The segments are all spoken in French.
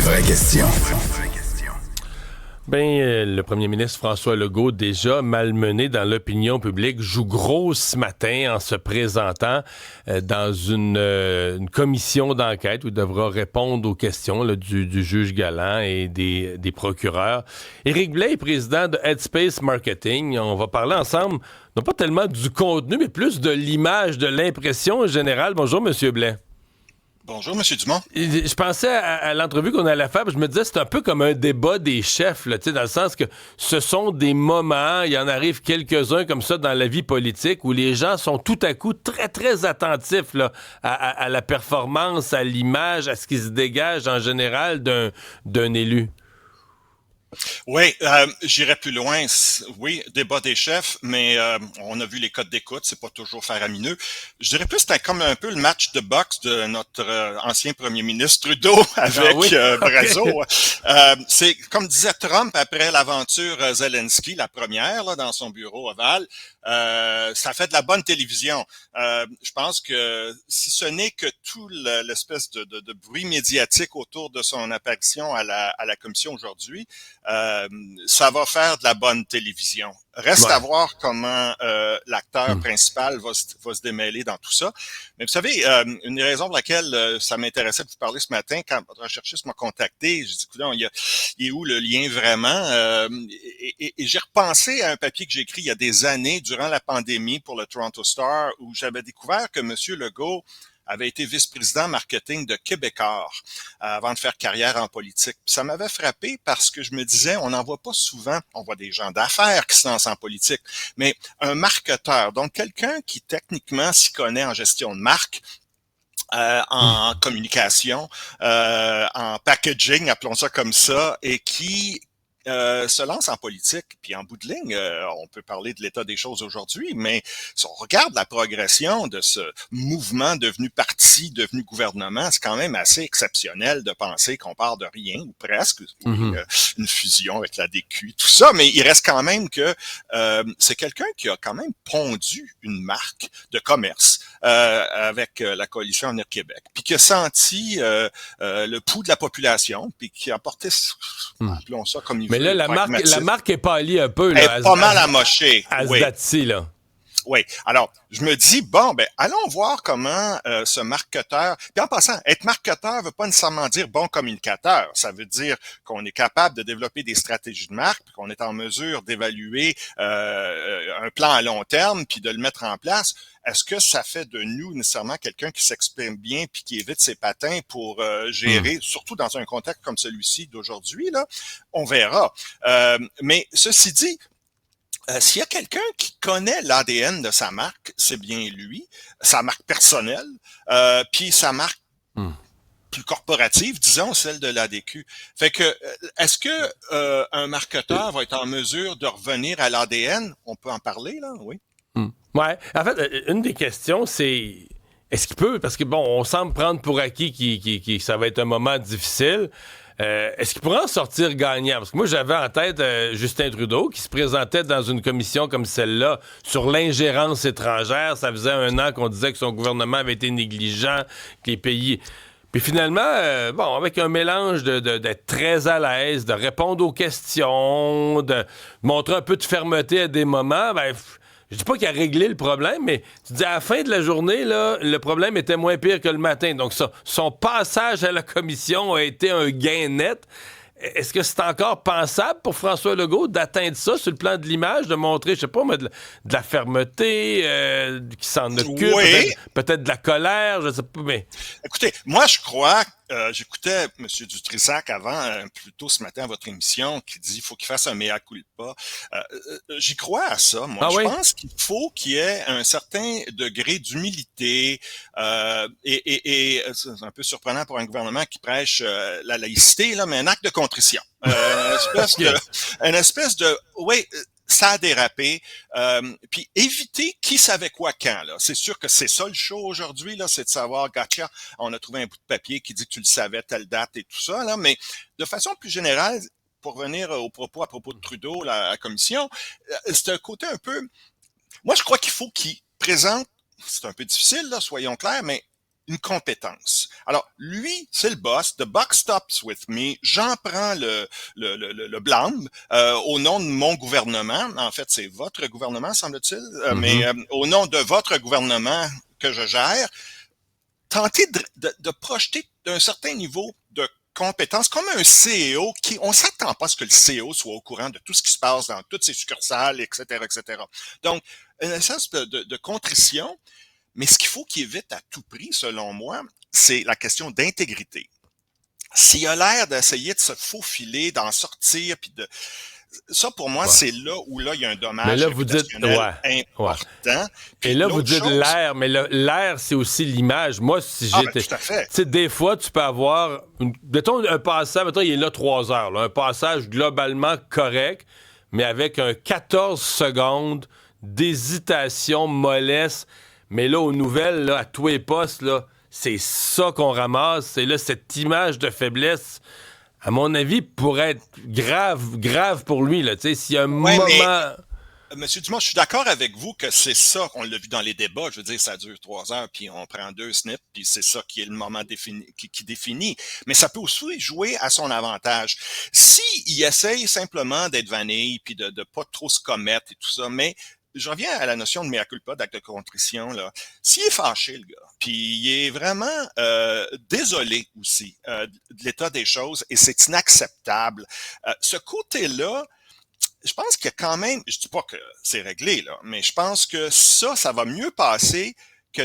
vraies questions. Le premier ministre François Legault, déjà malmené dans l'opinion publique, joue gros ce matin en se présentant dans une commission d'enquête où il devra répondre aux questions là, du juge Galland et des procureurs. Éric Blais est président de Headspace Marketing. On va parler ensemble, non pas tellement du contenu, mais plus de l'image, de l'impression générale. Bonjour, Monsieur Blais. Bonjour, M. Dumont. Je pensais à l'entrevue qu'on allait faire, je me disais c'est un peu comme un débat des chefs, là, dans le sens que ce sont des moments, il y en arrive quelques-uns comme ça dans la vie politique, où les gens sont tout à coup très, très attentifs là, à la performance, à l'image, à ce qui se dégage en général d'un élu. Oui, j'irais plus loin. Oui, débat des chefs, mais on a vu les codes d'écoute, c'est pas toujours faramineux. Je dirais plus que c'était comme un peu le match de boxe de notre ancien premier ministre Trudeau avec Brazeau. C'est comme disait Trump après l'aventure Zelensky, la première là, dans son bureau ovale. Ça fait de la bonne télévision. Je pense que si ce n'est que tout l'espèce de bruit médiatique autour de son apparition à la commission aujourd'hui, ça va faire de la bonne télévision. Reste à voir comment l'acteur principal va se démêler dans tout ça. Mais vous savez, une des raisons pour laquelle ça m'intéressait de vous parler ce matin, quand votre recherchiste m'a contacté, j'ai dit, écoute, il est où le lien vraiment? Et j'ai repensé à un papier que j'ai écrit il y a des années, durant la pandémie, pour le Toronto Star, où j'avais découvert que M. Legault avait été vice-président marketing de Québecor avant de faire carrière en politique. Puis ça m'avait frappé parce que je me disais, on n'en voit pas souvent, on voit des gens d'affaires qui se lancent en politique, mais un marketeur, donc quelqu'un qui techniquement s'y connaît en gestion de marque, en communication, en packaging, appelons ça comme ça, et qui se lance en politique. Puis en bout de ligne, on peut parler de l'état des choses aujourd'hui, mais si on regarde la progression de ce mouvement devenu parti, devenu gouvernement, c'est quand même assez exceptionnel de penser qu'on part de rien, ou presque, une fusion avec la DQ, tout ça, mais il reste quand même que c'est quelqu'un qui a quand même pondu une marque de commerce avec la coalition Avenir Québec, puis qui a senti le pouls de la population, puis qui a porté, appelons ça comme il veut. Mais là, la marque est pâlie un peu. Elle Là, est pas mal amochée. À ce date-ci, là. Oui. Alors, je me dis, bon, allons voir comment ce marketeur... Puis en passant, être marketeur veut pas nécessairement dire bon communicateur. Ça veut dire qu'on est capable de développer des stratégies de marque, puis qu'on est en mesure d'évaluer un plan à long terme, puis de le mettre en place. Est-ce que ça fait de nous nécessairement quelqu'un qui s'exprime bien puis qui évite ses patins pour gérer, surtout dans un contexte comme celui-ci d'aujourd'hui, là? On verra. Mais ceci dit, s'il y a quelqu'un qui connaît l'ADN de sa marque, c'est bien lui, sa marque personnelle, puis sa marque plus corporative, disons, celle de l'ADQ. Fait que, est-ce que un marketeur va être en mesure de revenir à l'ADN? On peut en parler, là, oui. Ouais. En fait, une des questions, c'est est-ce qu'il peut, parce que bon, on semble prendre pour acquis que ça va être un moment difficile. Est-ce qu'il pourrait en sortir gagnant? Parce que moi, j'avais en tête Justin Trudeau qui se présentait dans une commission comme celle-là sur l'ingérence étrangère. Ça faisait 1 an qu'on disait que son gouvernement avait été négligent, que les pays... Puis finalement, avec un mélange d'être très à l'aise, de répondre aux questions, de montrer un peu de fermeté à des moments, je dis pas qu'il a réglé le problème, mais tu dis à la fin de la journée, là, le problème était moins pire que le matin. Donc, son passage à la commission a été un gain net. Est-ce que c'est encore pensable pour François Legault d'atteindre ça sur le plan de l'image, de montrer, je sais pas, de la fermeté, qui s'en occupe, oui. peut-être de la colère, je sais pas, mais... Écoutez, moi, je crois... j'écoutais M. Dutrissac avant, plus tôt ce matin à votre émission, qui dit qu'il faut qu'il fasse un mea culpa. J'y crois à ça, moi. Je pense qu'il faut qu'il y ait un certain degré d'humilité et c'est un peu surprenant pour un gouvernement qui prêche la laïcité, là, mais un acte de contrition. Une espèce de ça a dérapé. Puis éviter qui savait quoi quand. Là. C'est sûr que c'est ça le show aujourd'hui, là, c'est de savoir, gotcha, on a trouvé un bout de papier qui dit que tu le savais, telle date et tout ça. Là, mais de façon plus générale, pour revenir à propos de Trudeau, la commission, c'est un côté un peu... Moi, je crois qu'il faut qu'il présente, c'est un peu difficile, là, soyons clairs, mais une compétence. Alors, lui, c'est le boss. The buck stops with me. J'en prends le blâme au nom de mon gouvernement. En fait, c'est votre gouvernement, semble-t-il, mais au nom de votre gouvernement que je gère, tenter de projeter d'un certain niveau de compétences, comme un CEO on s'attend pas à ce que le CEO soit au courant de tout ce qui se passe dans toutes ses succursales, etc., etc. Donc, une espèce de contrition, mais ce qu'il faut qu'il évite à tout prix, selon moi, c'est la question d'intégrité. S'il a l'air d'essayer de se faufiler, d'en sortir, puis de... Ça, pour moi, c'est là où il y a un dommage réputationnel important. Et là, vous dites l'air, mais l'air, c'est aussi l'image. Moi, si j'étais... tout à fait. Tu sais, des fois, tu peux avoir... Mettons un passage, mettons, il est là 3 heures, là, un passage globalement correct, mais avec un 14 secondes d'hésitation mollesse. Mais là, aux nouvelles, là, à tous les postes, là, c'est ça qu'on ramasse. C'est là, cette image de faiblesse, à mon avis, pourrait être grave pour lui. Là. S'il y a un moment... Monsieur Dumont, je suis d'accord avec vous que c'est ça qu'on l'a vu dans les débats. Je veux dire, ça dure 3 heures, puis on prend 2 snips, puis c'est ça qui est le moment qui définit. Mais ça peut aussi jouer à son avantage. S'il essaye simplement d'être vanille, puis de pas trop se commettre et tout ça, mais je reviens à la notion de mea culpa, d'acte de contrition, là. S'il est fâché, le gars, puis il est vraiment désolé aussi de l'état des choses, et c'est inacceptable. Ce côté-là, je pense qu'il y a quand même, je dis pas que c'est réglé, là, mais je pense que ça va mieux passer que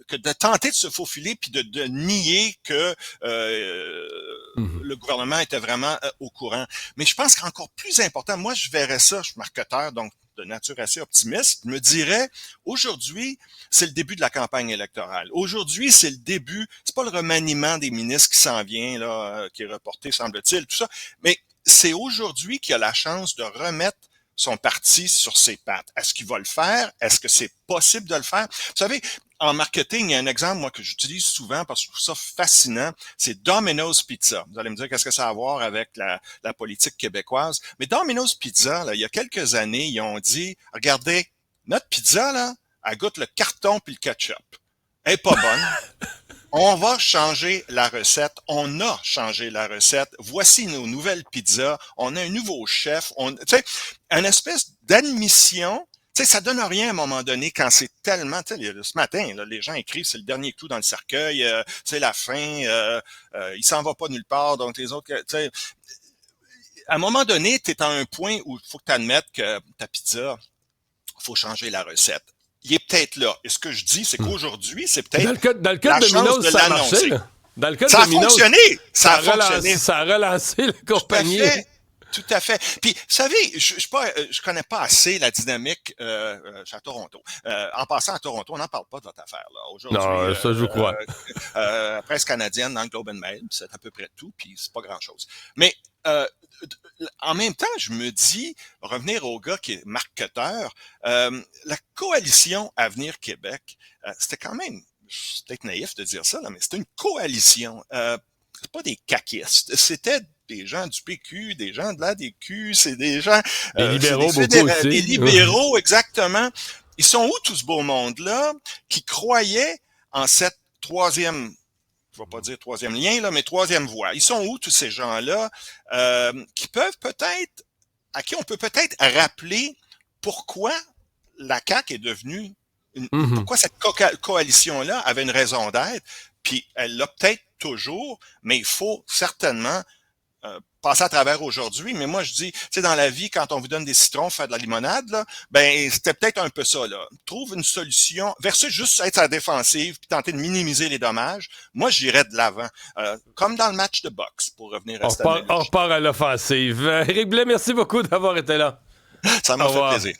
que de tenter de se faufiler puis de nier que le gouvernement était vraiment au courant. Mais je pense qu'encore plus important, moi je verrais ça, je suis marketeur, donc de nature assez optimiste, me dirais, aujourd'hui, c'est le début de la campagne électorale. Aujourd'hui, c'est le début, c'est pas le remaniement des ministres qui s'en vient, là, qui est reporté, semble-t-il, tout ça, mais c'est aujourd'hui qu'il a la chance de remettre son parti sur ses pattes. Est-ce qu'il va le faire? Est-ce que c'est possible de le faire? Vous savez, en marketing, il y a un exemple, moi, que j'utilise souvent parce que je trouve ça fascinant. C'est Domino's Pizza. Vous allez me dire qu'est-ce que ça a à voir avec la politique québécoise. Mais Domino's Pizza, là, il y a quelques années, ils ont dit, regardez, notre pizza, là, elle goûte le carton puis le ketchup. Elle est pas bonne. On va changer la recette. On a changé la recette. Voici nos nouvelles pizzas. On a un nouveau chef. Tu sais, une espèce d'admission. Tu sais, ça donne rien à un moment donné quand c'est tellement... Tu sais, ce matin, là, les gens écrivent, c'est le dernier clou dans le cercueil, c'est la fin, il s'en va pas nulle part, donc les autres... Tu sais, à un moment donné, tu es à un point où il faut que tu admettes que ta pizza, il faut changer la recette. Il est peut-être là. Et ce que je dis, c'est qu'aujourd'hui, c'est peut-être dans le cas de Domino's, ça a marché. Dans le cas de Domino's, ça a fonctionné. Ça a relancé la compagnie. Tout à fait. Puis, vous savez, je connais pas assez la dynamique à Toronto. En passant à Toronto, on n'en parle pas de votre affaire là. Aujourd'hui, non, ça je crois. Presse canadienne dans le Globe and Mail, c'est à peu près tout, puis c'est pas grand-chose. Mais en même temps, je me dis, revenir au gars qui est marketeur, la coalition Avenir Québec, c'était quand même, c'est peut-être naïf de dire ça, là, mais c'était une coalition. C'est pas des caquistes, c'était des gens du PQ, des gens de l'ADQ, c'est des gens... des libéraux beaucoup aussi. Des libéraux, exactement. Ils sont où tout ce beau monde-là qui croyaient en cette troisième... Je ne vais pas dire troisième lien, là, mais troisième voie. Ils sont où, tous ces gens-là, qui peuvent peut-être, à qui on peut peut-être rappeler pourquoi la CAQ est devenue, pourquoi cette coalition-là avait une raison d'être, puis elle l'a peut-être toujours, mais il faut certainement passer à travers aujourd'hui. Mais moi, je dis, tu sais, dans la vie, quand on vous donne des citrons, faire de la limonade, là, ben, c'était peut-être un peu ça, là. Trouve une solution, versus juste être à la défensive, puis tenter de minimiser les dommages. Moi, j'irais de l'avant. Comme dans le match de boxe, pour revenir à cette analogie. On repart à l'offensive. Éric Blais, merci beaucoup d'avoir été là. Ça m'a fait plaisir.